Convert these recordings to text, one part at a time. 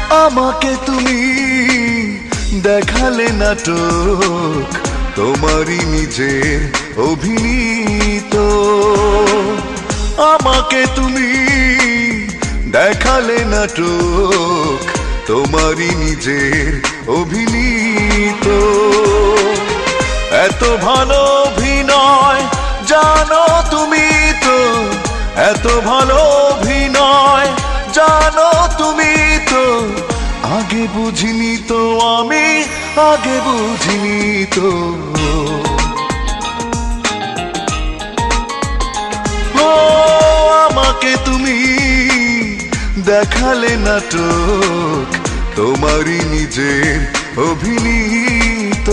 আমাকে তুমি দেখালে নাটক, তোমারই নিজের অভিনীত। আমাকে তুমি দেখালে নাটক, তোমারই নিজের অভিনীত। এত ভালো অভিনয় জানো তুমি তো, এত ভালো অভিনয় জানো তুমি তো, আগে বুঝিনি তো আমি, আগে বুঝিনি তো। ও আমাকে তুমি দেখালে নাটক, তোমারই নিজের অভিনীত।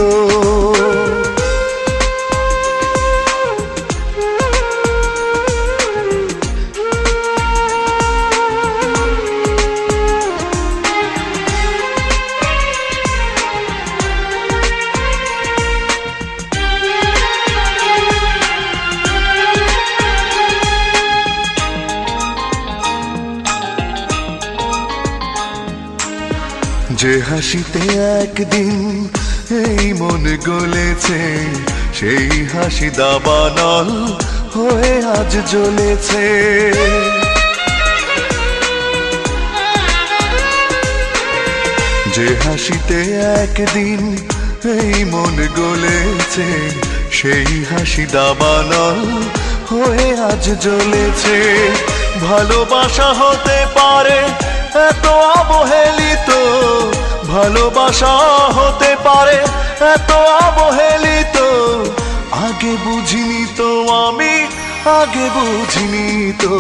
যে হাসিতে একদিন এই মন গলেছে, সেই হাসি দাবানল হয়ে আজ জ্বলেছে। যে হাসিতে একদিন এই মন গলেছে, সেই হাসি দাবানল হয়ে আজ জ্বলেছে। ভালোবাসা হতে পারে এত অবহেলিত, ভালোবাসা হতে পারে এত অবহেলিত, আগে বুঝিনি তো আমি, আগে বুঝিনি তো।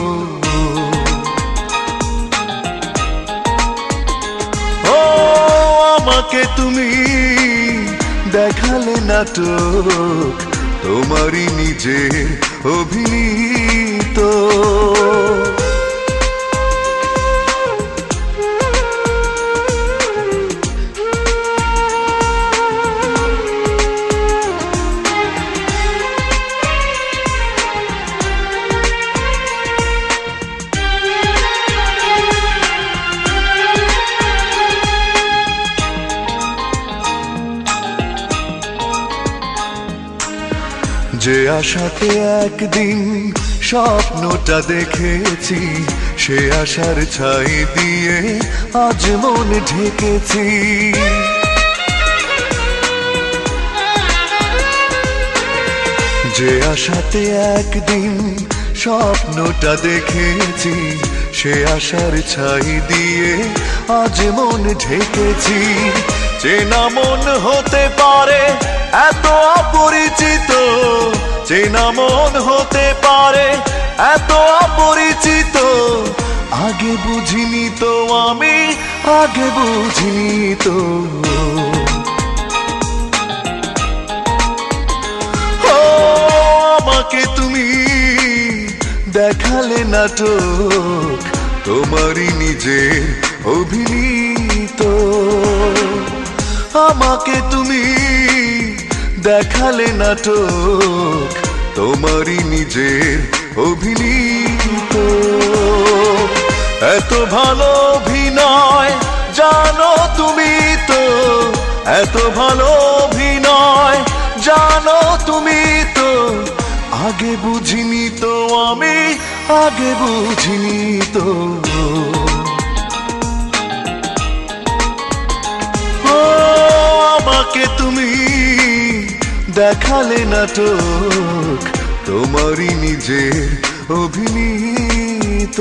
ও আমাকে তুমি দেখালে নাটক, তোমারই নিজের অভিনীত। যে আশাতে একদিন স্বপ্নটা দেখেছি, সে আশার ছাই দিয়ে আজ মন ঢেকেছি। যে আশাতে একদিন স্বপ্নটা দেখেছি, সে আশার ছাই দিয়ে আজ মন ঢেকেছি। চেনা মন হতে পারে এত অপরিচিত, চেনা মন হতে পারে এত অপরিচিত, আগে বুঝিনি তো আমি, আগে বুঝিনি তো। ও আমাকে তুমি দেখালে নাটক, তোমারই নিজের অভিনীত। আমাকে তুমি দেখালে নাটক, তোমারই নিজের অভিনীত। এত ভালো অভিনয় জানো তুমি তো, এত ভালো অভিনয় জানো তুমি তো, আগে বুঝিনি তো আমি, আগে বুঝিনি তো। আমাকে তুমি দেখালে নাটক, তোমারই নিজের অভিনীত।